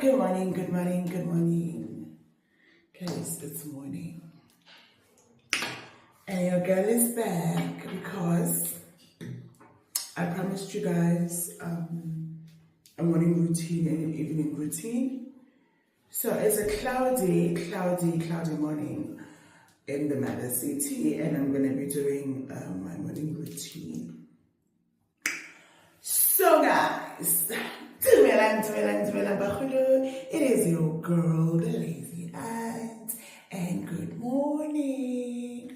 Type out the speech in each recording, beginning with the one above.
Good morning, good morning, good morning. Guys, it's morning. And your girl is back because I promised you guys a morning routine and an evening routine. So it's a cloudy morning in the mother city, and I'm going to be doing my morning routine. So guys, it is your girl, the lazy aunt, and good morning.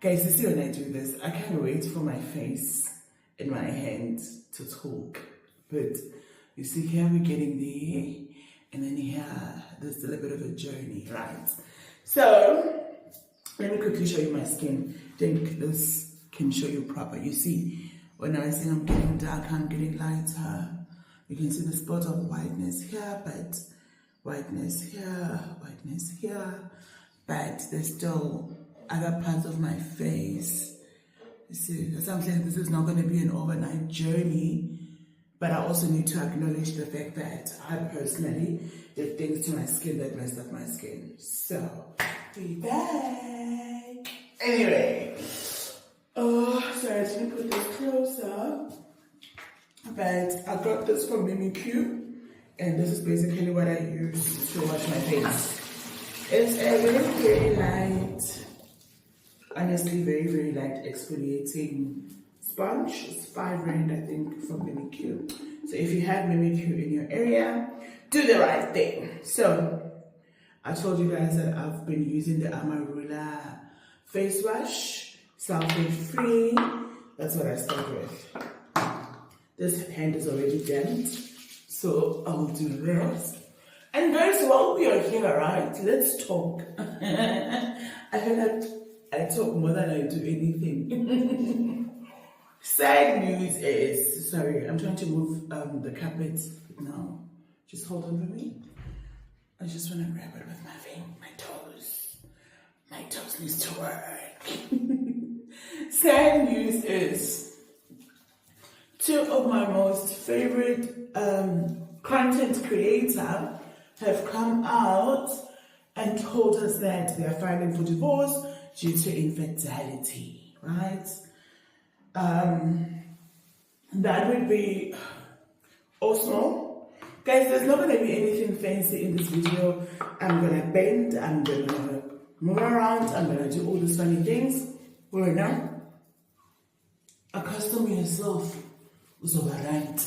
Guys, you see when I do this, I can't wait for my face and my hand to talk. But you see here we're getting there, and then here there's a little bit of a journey, right? So let me quickly show you my skin. Think this can show you proper. You see, when I say I'm getting darker, I'm getting lighter. You can see the spot of whiteness here, but whiteness here, but there's still other parts of my face. You see, that's why I'm saying this is not going to be an overnight journey, but I also need to acknowledge the fact that I personally did things to my skin that messed up my skin. So, be back. Anyway, sorry, let me put this closer. But I got this from Mimi Q, and this is basically what I use to wash my face. It's a very light, honestly, very light exfoliating sponge. It's 5 rand, I think, from Mimi Q. So if you have Mimi Q in your area, do the right thing. So I told you guys that I've been using the Amarula face wash, sulfate free. That's what I start with. This hand is already damped, so I'll do this. And guys, while we are here, right, let's talk. I feel like I talk more than I do anything. Sad news is, sorry, I'm trying to move the carpet now. Just hold on for me. I just want to grab it with my toes. My toes needs to work. Sad news is, 2 of my most favorite content creators have come out and told us that they are filing for divorce due to infidelity, right? That would be Osmo. Guys, there's not going to be anything fancy in this video. I'm going to bend, I'm going to move around, I'm going to do all these funny things. Right now, accustom yourself. So right.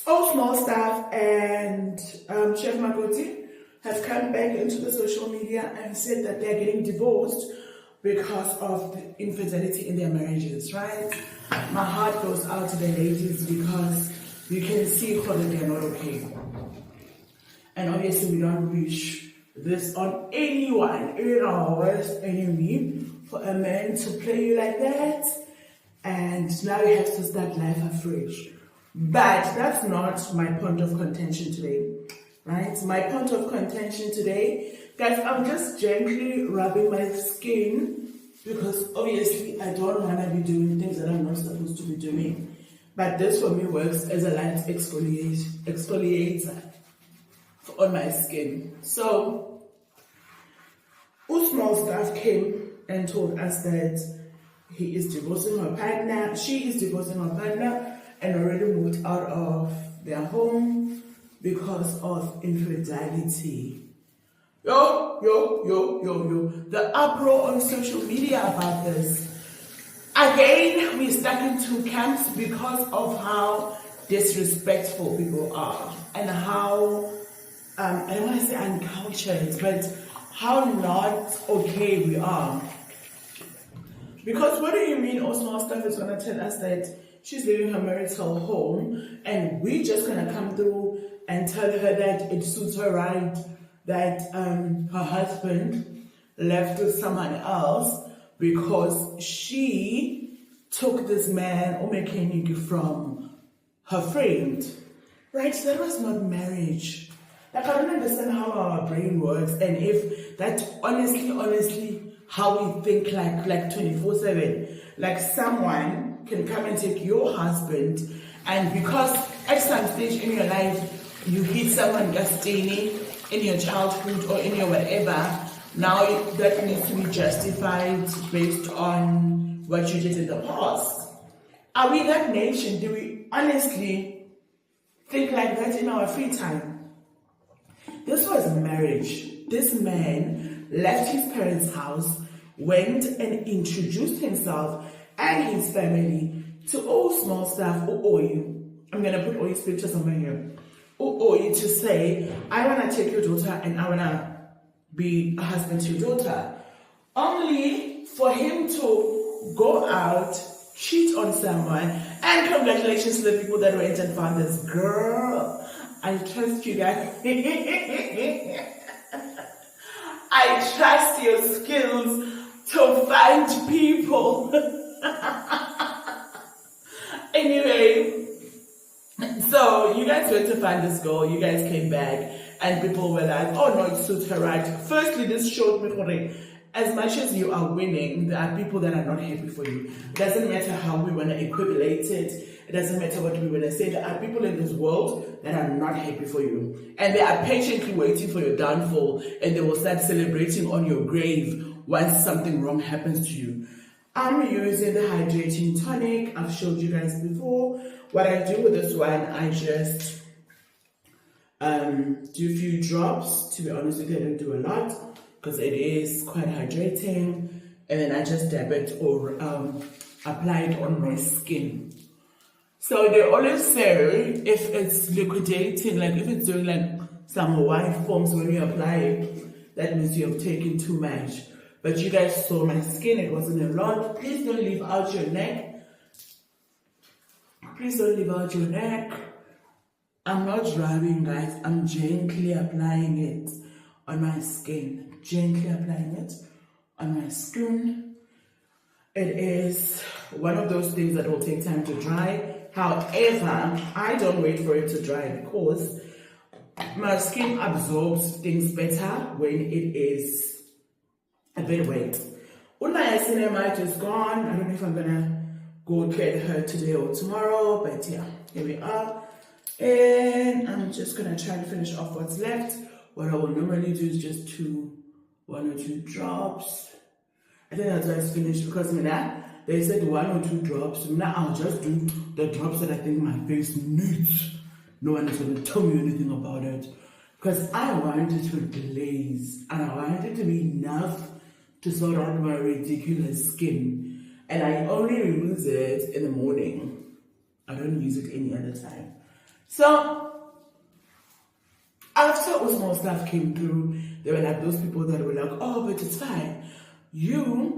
All small staff and Chef Makoti have come back into the social media and said that they're getting divorced because of the infidelity in their marriages, right? My heart goes out to the ladies because you can see that they're not okay. And obviously we don't wish this on anyone, even our worst enemy, for a man to play you like that. And now you have to start life afresh. But that's not my point of contention today, right? My point of contention today, guys, I'm just gently rubbing my skin because obviously I don't want to be doing things that I'm not supposed to be doing. But this for me works as a light exfoliator on my skin. So, Usmal staff came and told us that he is divorcing her partner, she is divorcing her partner, and already moved out of their home because of infidelity. Yo. The uproar on social media about this. Again, we're stuck in 2 camps because of how disrespectful people are and how, I don't want to say uncultured, but how not okay we are. Because what do you mean Osmo staff is going to tell us that she's leaving her marital home and we're just going to come through and tell her that it suits her right that her husband left with someone else because she took this man or mechanic from her friend. Right? That was not marriage. Like, I don't understand how our brain works and if that honestly how we think like 24/7. Like someone can come and take your husband, and because at some stage in your life you hit someone Gastini in your childhood or in your whatever, now that needs to be justified based on what you did in the past. Are we that nation? Do we honestly think like that in our free time? This was marriage. This man left his parents' house, went and introduced himself and his family to all small stuff, I'm going to put all his pictures over here. To say, I want to take your daughter and I want to be a husband to your daughter. Only for him to go out, cheat on someone, and congratulations to the people that went and found this girl. I trust you guys. I trust your skills to find people. Anyway, so you guys went to find this girl, you guys came back, and people were like, oh no, it suits her right. Firstly, this showed me, as much as you are winning, there are people that are not happy for you. It doesn't matter how we want to equate it. It doesn't matter what we want to say. There are people in this world that are not happy for you. And they are patiently waiting for your downfall, and they will start celebrating on your grave once something wrong happens to you. I'm using the hydrating tonic. I've showed you guys before. What I do with this one, I just do a few drops. To be honest with you, I don't do a lot because it is quite hydrating. And then I just dab it or apply it on my skin. So they always say if it's liquidating, like if it's doing like some white forms when you apply it, that means you have taken too much. But you guys saw my skin, it wasn't a lot. Please don't leave out your neck. Please don't leave out your neck. I'm not rubbing, guys. I'm gently applying it on my skin. Gently applying it on my skin. It is one of those things that will take time to dry. However, I don't wait for it to dry because my skin absorbs things better when it is a bit wet. Unaya Cinemite is gone. I don't know if I'm gonna go get her today or tomorrow, but yeah, here we are. And I'm just gonna try to finish off what's left. What I will normally do is just one or two drops. I think that's why it's finished because they said 1 or 2 drops. Now I'll just do the drops that I think my face needs. No one is gonna tell me anything about it. Because I want it to glaze and I want it to be enough to sort out my ridiculous skin. And I only use it in the morning. I don't use it any other time. So, after all small stuff came through, there were like those people that were like, oh, but it's fine. You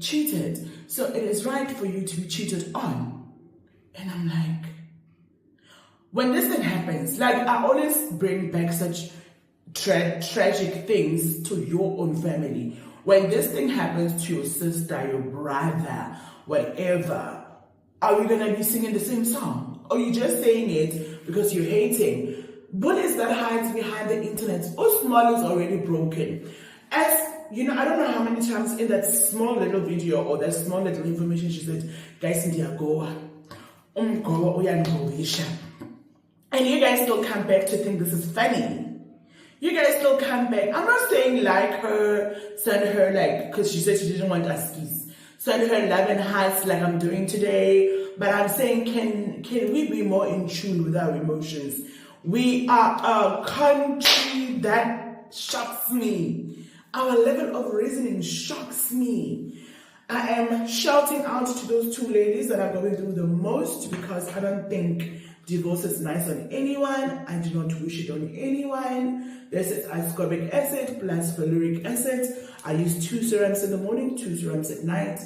cheated. So it is right for you to be cheated on. And I'm like, when this thing happens, like I always bring back such tragic things to your own family. When this thing happens to your sister, your brother, whatever, are we gonna be singing the same song? Or are you just saying it because you're hating? Bullies that hides behind the internet, oh, small is already broken. As you know, I don't know how many times in that small little video or that small little information she said, guys, in Goa, and you guys still come back to think this is funny. You guys still come back. I'm not saying like her, send her like, because she said she didn't want Askies. Send her love and hearts like I'm doing today. But I'm saying, can we be more in tune with our emotions? We are a country that shocks me. Our level of reasoning shocks me. I am shouting out to those 2 ladies that are going through the most because I don't think divorce is nice on anyone. I do not wish it on anyone. This is ascorbic acid plus valeric acid. I use 2 serums in the morning, 2 serums at night.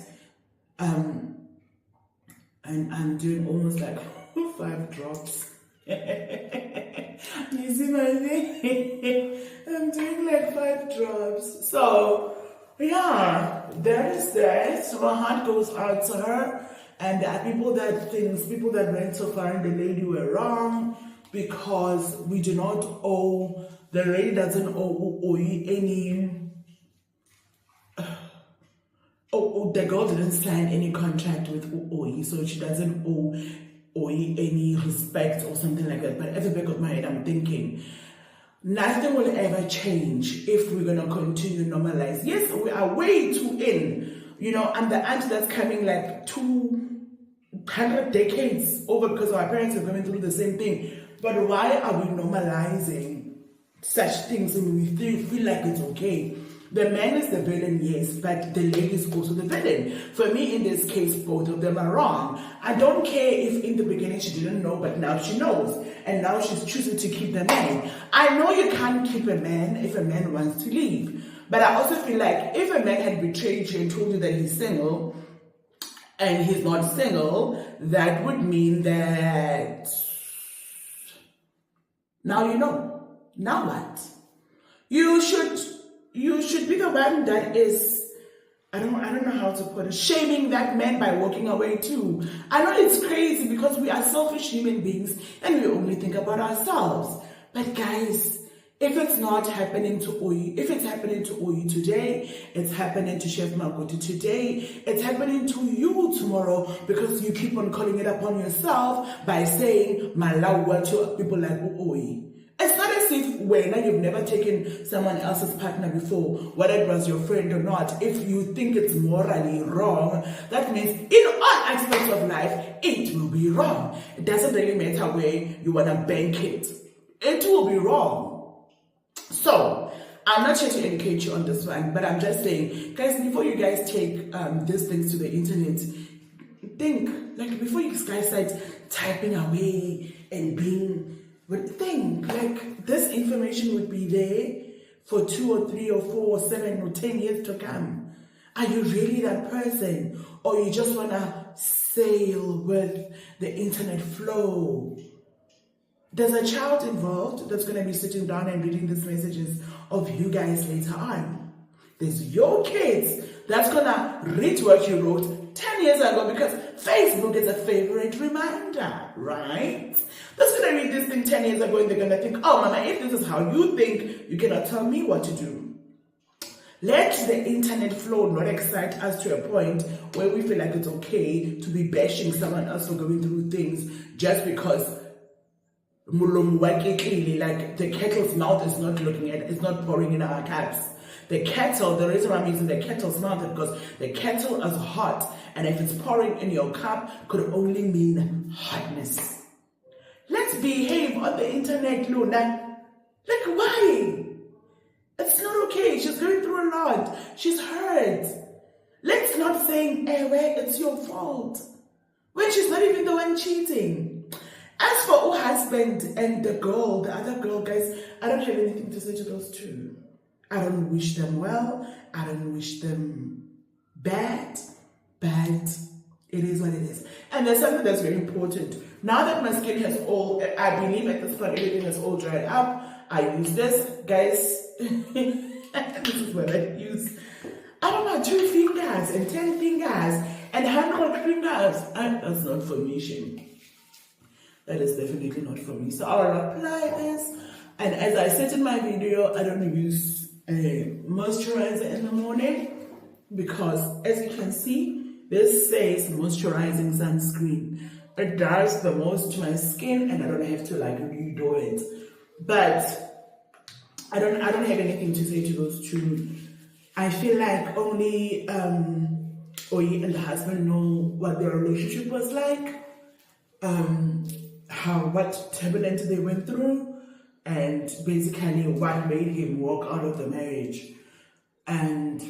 And I'm doing almost like 5 drops. You see my thing? I'm doing like 5 drops. So, yeah, that is that. So my heart goes out to her. And there are people that went so far and the lady were wrong because we do not owe, the lady doesn't owe any, the girl didn't sign any contract with OE, so she doesn't owe or any respect or something like that. But at the back of my head, I'm thinking, nothing will ever change if we're going to continue normalize. Yes, we are way too in. You know, I'm the aunt that's coming like 200 decades over because our parents are going through the same thing. But why are we normalizing such things and we feel like it's okay? The man is the villain, yes, but the lady is also the villain. For me, in this case, both of them are wrong. I don't care if in the beginning she didn't know, but now she knows. And now she's choosing to keep the man. I know you can't keep a man if a man wants to leave. But I also feel like if a man had betrayed you and told you that he's single, and he's not single, that would mean that now you know. Now what? You should be the one that is, I don't know how to put it, shaming that man by walking away too. I know it's crazy because we are selfish human beings and we only think about ourselves. But guys, if it's not happening to Oyi, if it's happening to Oyi today, it's happening to Chef Makoti today, it's happening to you tomorrow because you keep on calling it upon yourself by saying, Malawa to people like Oyi. It's not as if when you've never taken someone else's partner before, whether it was your friend or not, if you think it's morally wrong, that means in all aspects of life, it will be wrong. It doesn't really matter where you want to bank it. It will be wrong. So, I'm not here to educate you on this one, but I'm just saying, guys, before you guys take these things to the internet, think, like before you guys start typing away and being, but think, like this information would be there for 2 or 3 or 4 or 7 or 10 years to come. Are you really that person? Or you just want to sail with the internet flow? There's a child involved that's going to be sitting down and reading these messages of you guys later on. There's your kids that's going to read what you wrote 10 years ago because Facebook is a favorite reminder, right? That's going to read this thing 10 years ago and they're going to think, oh, mama, if this is how you think, you cannot tell me what to do. Let the internet flow not excite us to a point where we feel like it's okay to be bashing someone else for going through things just because like the kettle's mouth is not looking at, it's not pouring in our cups. The kettle, the reason why I'm using the kettle's mouth is because the kettle is hot, and if it's pouring in your cup, could only mean hotness. Let's behave on the internet, Luna. Like, why? It's not okay. She's going through a lot. She's hurt. Let's not say, well, it's your fault, when she's not even the one cheating. As for her husband and the girl, the other girl, guys, I don't have anything to say to those two. I don't wish them well. I don't wish them bad, but it is what it is. And there's something that's very important. Now that my skin has all, I believe at this point, everything has all dried up. I use this, guys. This is what I use. I don't know, 2 fingers and 10 fingers and 100 fingers. And that's not for me, Shane. That is definitely not for me. So I'll apply this. And as I said in my video, I don't use a moisturizer in the morning because, as you can see, this says moisturizing sunscreen. It does the most to my skin and I don't have to like redo it. But I don't have anything to say to those two. I feel like only Oyi and the husband know what their relationship was like. What turbulence they went through, and basically what made him walk out of the marriage. And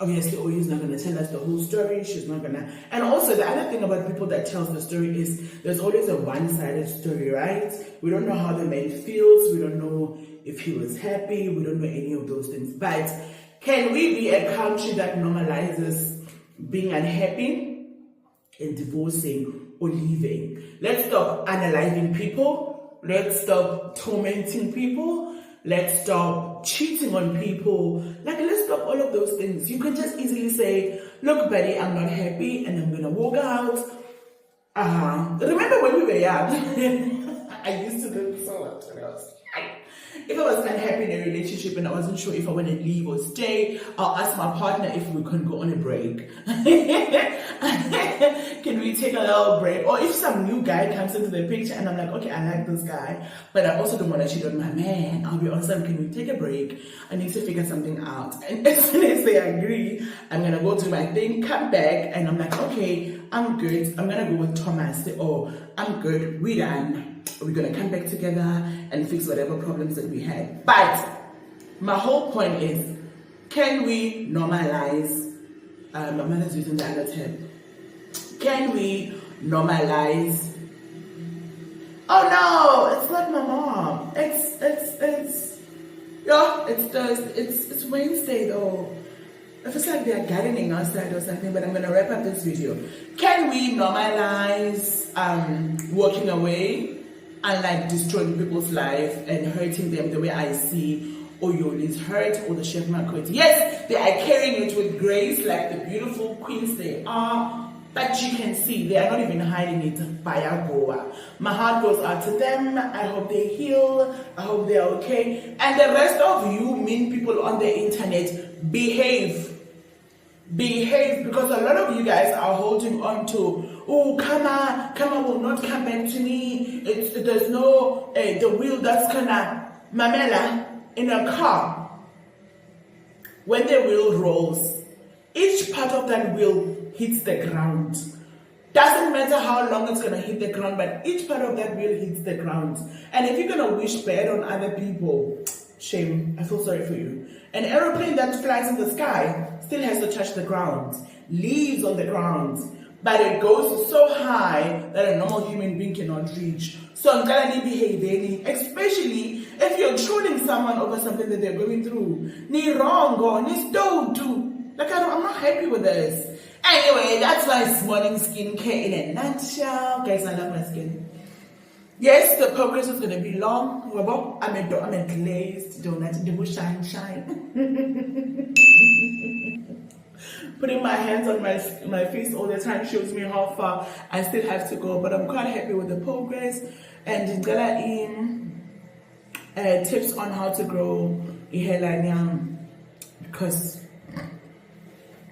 obviously Oyi is not going to tell us the whole story. She's not going to. And also the other thing about people that tells the story is there's always a one-sided story, right? We don't know how the man feels. We don't know if he was happy. We don't know any of those things. But can we be a country that normalizes being unhappy and divorcing or leaving? Let's stop analyzing people. Let's stop tormenting people. Let's stop cheating on people. Like, let's stop all of those things. You can just easily say, look, buddy, I'm not happy and I'm going to walk out. Remember when we were young? I used to do so much. girls. If I was unhappy in a relationship and I wasn't sure if I want to leave or stay, I'll ask my partner if we can go on a break. Can we take a little break? Or if some new guy comes into the picture and I'm like, okay, I like this guy, but I also don't want to cheat on my man, I'll be honest, can we take a break? I need to figure something out. And as soon as they agree, I'm going to go do my thing, come back, and I'm like, okay, I'm good. I'm going to go with Thomas. Say, oh, I'm good. We're done. We're going to come back together and fix whatever problems that we had. But my whole point is, can we normalize, my mother's using the other term, can we normalize, oh no, it's not my mom, it's Wednesday though. It feels like they are gardening outside or something, but I'm going to wrap up this video. Can we normalize walking away and like destroying people's life and hurting them the way I see Oyoli's hurt or the chef Marquette? Yes, they are carrying it with grace like the beautiful queens they are, but you can see they are not even hiding it by Goa. My heart goes out to them. I hope they heal. I hope they're okay. And the rest of you mean people on the internet, behave, because a lot of you guys are holding on to, oh, Kama will not come back to me. There's no the wheel that's gonna mamela in a car. When the wheel rolls, each part of that wheel hits the ground. Doesn't matter how long it's gonna hit the ground, but each part of that wheel hits the ground. And if you're gonna wish bad on other people, shame. I feel sorry for you. An aeroplane that flies in the sky still has to touch the ground, leaves on the ground, but it goes so high that a normal human being cannot reach. So I'm gonna behave, especially if you're trolling someone over something that they're going through. Ni wrong or ni stone too. Like I'm not happy with this. Anyway, that's my morning skincare in a nutshell. Guys, I love my skin. Yes, the progress is going to be long. I'm a glazed donut. They will shine. Putting my hands on my face all the time shows me how far I still have to go. But I'm quite happy with the progress. And tips on how to grow a hairline, because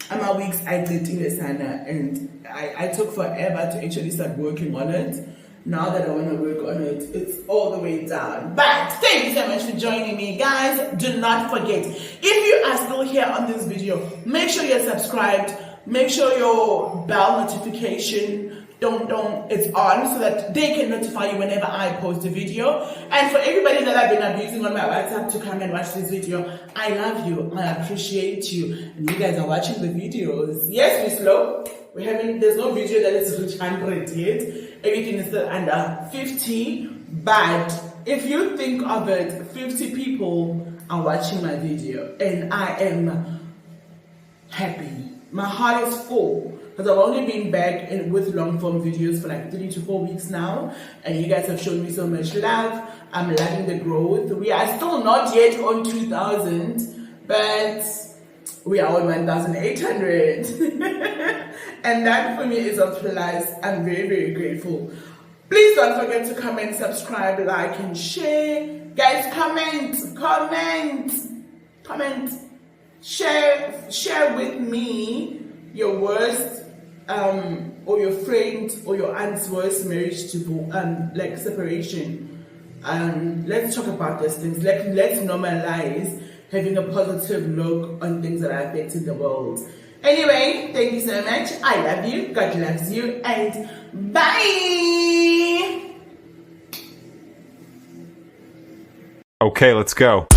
I'm a weeks I did and I took forever to actually start working on it. Now that I want to work on it, it's all the way down. But thank you so much for joining me, guys. Do not forget, if you are still here on this video, make sure you're subscribed. Make sure your bell notification it's on so that they can notify you whenever I post a video. And for everybody that I've been abusing on my WhatsApp to come and watch this video, I love you. I appreciate you. And you guys are watching the videos. Yes, we're slow. There's no video that is reached 100 yet. Everything is still under 50. But if you think of it, 50 people are watching my video and I am happy. My heart is full. Because I've only been back with long form videos for like 3 to 4 weeks now, and you guys have shown me so much love. I'm loving the growth. We are still not yet on 2,000, but we are on 1,800. And that for me is a plus. I'm very, very grateful. Please don't forget to comment, subscribe, like, and share. Guys, comment. Share with me your worst or your friend or your aunt's worst marriage to like separation. Let's talk about those things. Let's normalize having a positive look on things that are affecting the world. Anyway, thank you so much. I love you. God loves you. And bye. Okay, let's go.